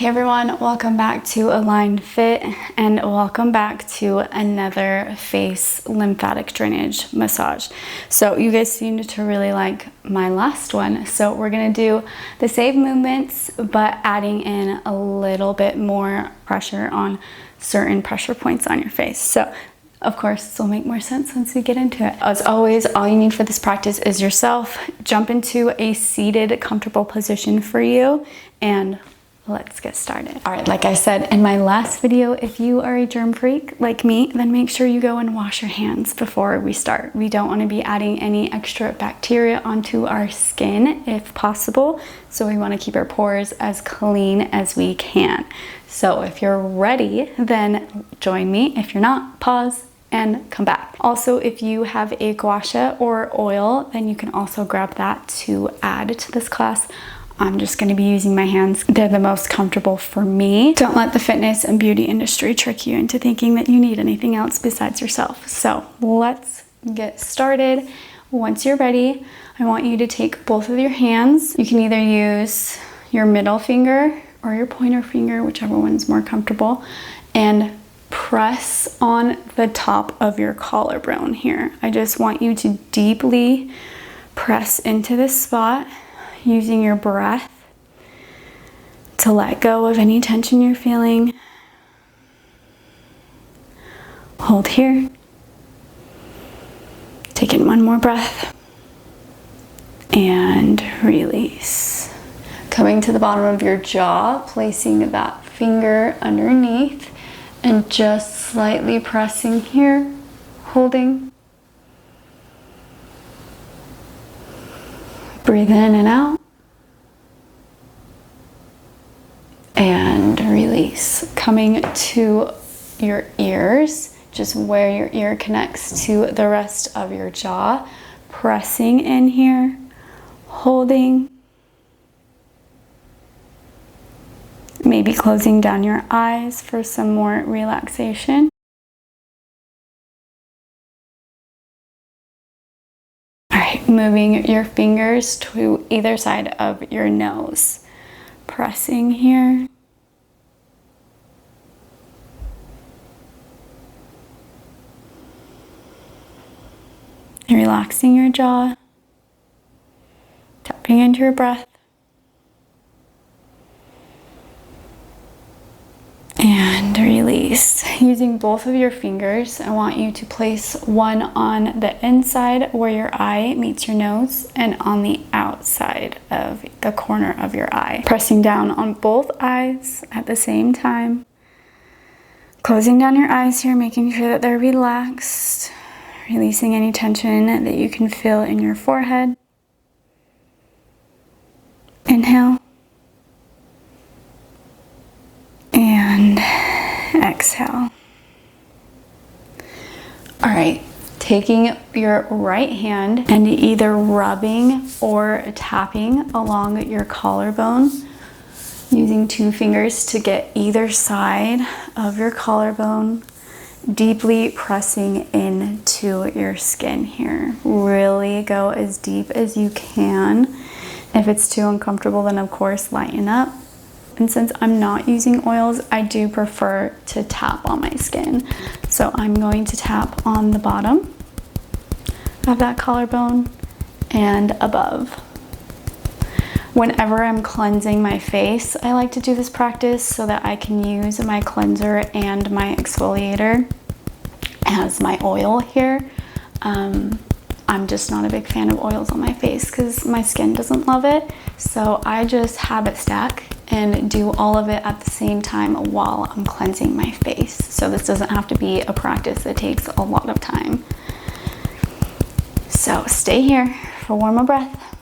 Hey everyone, welcome back to Aligned Fit and welcome back to another face lymphatic drainage massage. So you guys seemed to really like my last one. So we're gonna do the same movements, but adding in a little bit more pressure on certain pressure points on your face. So of course, this will make more sense once we get into it. As always, all you need for this practice is yourself. Jump into a seated, comfortable position for you and let's get started. All right, like I said in my last video, if you are a germ freak like me, then make sure you go and wash your hands before we start. We don't want to be adding any extra bacteria onto our skin if possible. So we want to keep our pores as clean as we can. So if you're ready, then join me. If you're not, pause and come back. Also, if you have a gua sha or oil, then you can also grab that to add to this class. I'm just going to be using my hands. They're the most comfortable for me. Don't let the fitness and beauty industry trick you into thinking that you need anything else besides yourself. So let's get started. Once you're ready, I want you to take both of your hands. You can either use your middle finger or your pointer finger, whichever one's more comfortable, and press on the top of your collarbone here. I just want you to deeply press into this spot, using your breath to let go of any tension you're feeling. Hold here. Take in one more breath. And release. Coming to the bottom of your jaw, placing that finger underneath and just slightly pressing here, holding. Breathe in and out. And release. Coming to your ears, just where your ear connects to the rest of your jaw. Pressing in here, holding. Maybe closing down your eyes for some more relaxation. Moving your fingers to either side of your nose. Pressing here. Relaxing your jaw. Tapping into your breath. And release. Using both of your fingers, I want you to place one on the inside where your eye meets your nose and on the outside of the corner of your eye. Pressing down on both eyes at the same time. Closing down your eyes here, making sure that they're relaxed. Releasing any tension that you can feel in your forehead. Inhale. And exhale. All right, taking your right hand and either rubbing or tapping along your collarbone, using two fingers to get either side of your collarbone, deeply pressing into your skin here. Really go as deep as you can. If it's too uncomfortable, then of course lighten up. And since I'm not using oils, I do prefer to tap on my skin. So I'm going to tap on the bottom of that collarbone and above. Whenever I'm cleansing my face, I like to do this practice so that I can use my cleanser and my exfoliator as my oil here. I'm just not a big fan of oils on my face because my skin doesn't love it. So I just habit stack and do all of it at the same time while I'm cleansing my face. So this doesn't have to be a practice that takes a lot of time. So stay here for one more breath.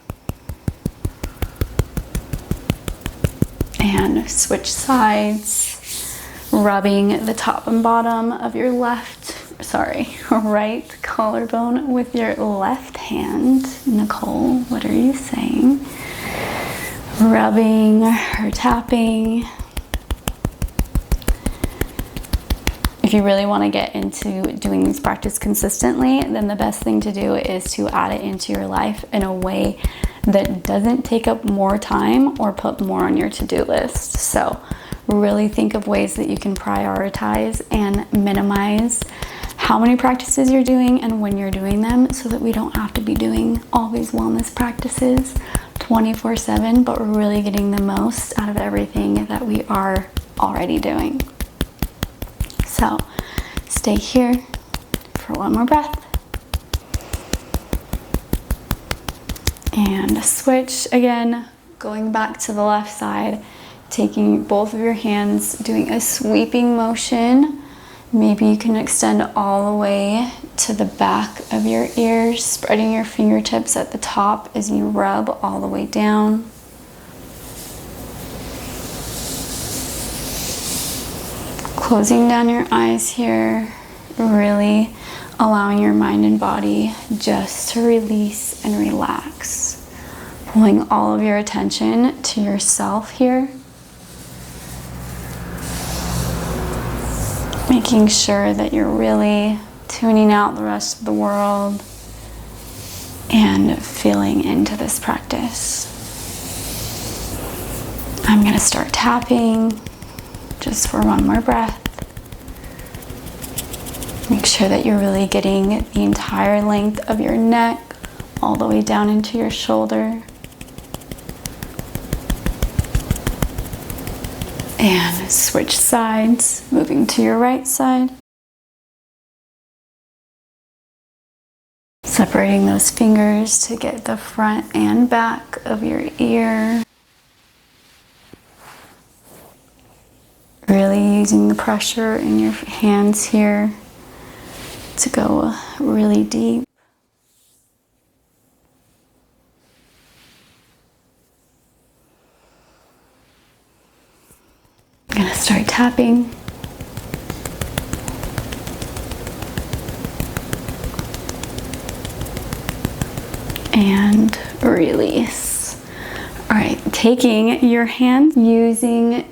And switch sides, rubbing the top and bottom of your right collarbone with your left hand. Nicole, what are you saying? Rubbing or tapping. If you really want to get into doing these practices consistently, then the best thing to do is to add it into your life in a way that doesn't take up more time or put more on your to-do list. So really think of ways that you can prioritize and minimize how many practices you're doing and when you're doing them, so that we don't have to be doing all these wellness practices 24/7, but we're really getting the most out of everything that we are already doing. So stay here for one more breath. And switch again, going back to the left side, taking both of your hands, doing a sweeping motion. Maybe you can extend all the way to the back of your ears, spreading your fingertips at the top as you rub all the way down. Closing down your eyes here, really allowing your mind and body just to release and relax. Pulling all of your attention to yourself here. Making sure that you're really tuning out the rest of the world and feeling into this practice. I'm going to start tapping just for one more breath. Make sure that you're really getting the entire length of your neck all the way down into your shoulder. And switch sides, moving to your right side. Separating those fingers to get the front and back of your ear. Really using the pressure in your hands here to go really deep. I'm gonna start tapping. And release. All right, taking your hand, using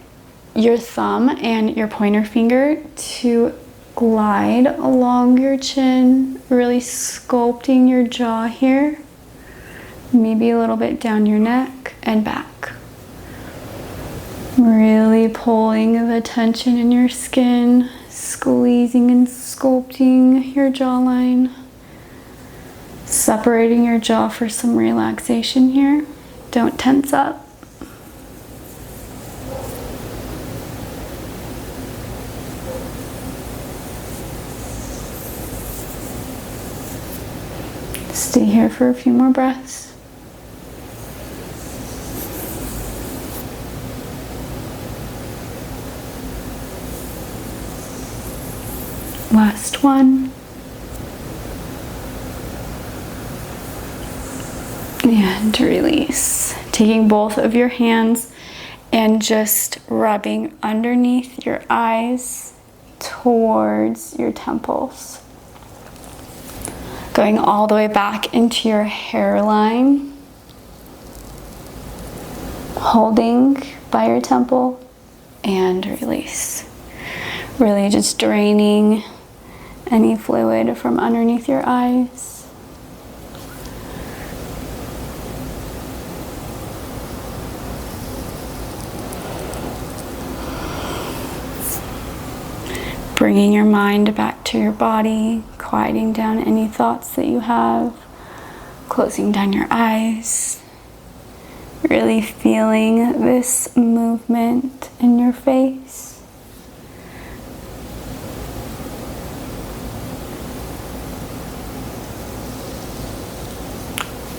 your thumb and your pointer finger to glide along your chin, really sculpting your jaw here, maybe a little bit down your neck and back. Really pulling the tension in your skin, squeezing and sculpting your jawline. Separating your jaw for some relaxation here. Don't tense up. Stay here for a few more breaths. Last one. And release. Taking both of your hands and just rubbing underneath your eyes towards your temples. Going all the way back into your hairline. Holding by your temple and release. Really just draining any fluid from underneath your eyes. Bringing your mind back to your body, quieting down any thoughts that you have, closing down your eyes, really feeling this movement in your face.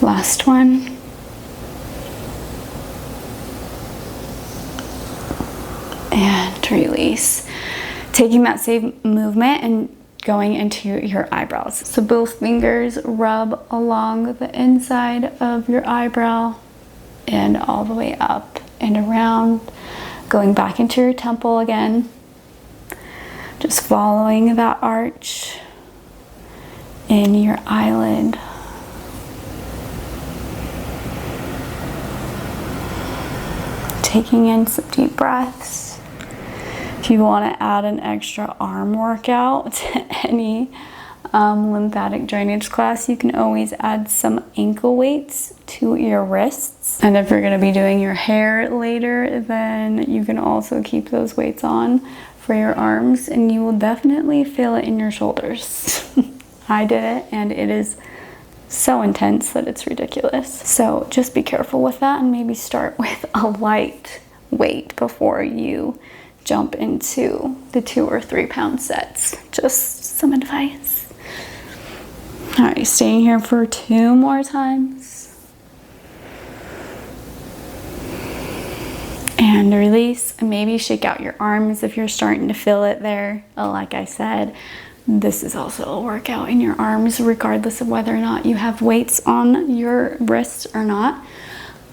Last one. And release. Taking that same movement and going into your eyebrows. So both fingers rub along the inside of your eyebrow and all the way up and around. Going back into your temple again. Just following that arch in your eyelid. Taking in some deep breaths. If you want to add an extra arm workout to any lymphatic drainage class, you can always add some ankle weights to your wrists weights. And if you're gonna be doing your hair later, then you can also keep those weights on for your arms, and you will definitely feel it in your shoulders. I did it, and it is so intense that it's ridiculous. So just be careful with that, and maybe start with a light weight before you jump into the 2 or 3 pound sets. Just some advice. All right, staying here for 2 more times. And release. Maybe shake out your arms if you're starting to feel it there. Like I said, this is also a workout in your arms, regardless of whether or not you have weights on your wrists or not.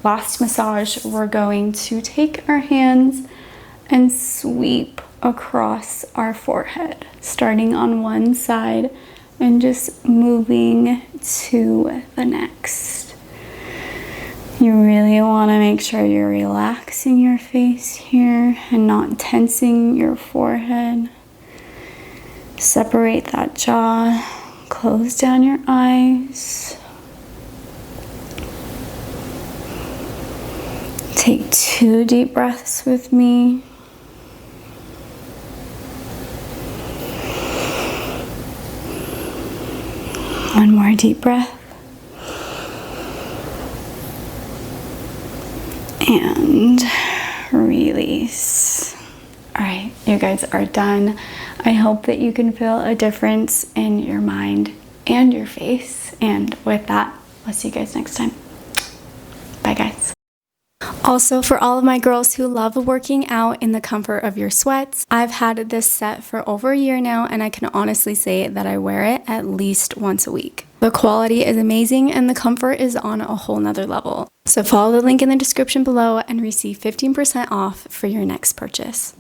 Last massage, we're going to take our hands and sweep across our forehead, starting on one side and just moving to the next. You really want to make sure you're relaxing your face here and not tensing your forehead. Separate that jaw, close down your eyes. Take 2 deep breaths with me. One more deep breath. And release. All right, you guys are done. I hope that you can feel a difference in your mind and your face. And with that, I'll see you guys next time. Bye, guys. Also, for all of my girls who love working out in the comfort of your sweats, I've had this set for over a year now, and I can honestly say that I wear it at least once a week. The quality is amazing and the comfort is on a whole nother level. So follow the link in the description below and receive 15% off for your next purchase.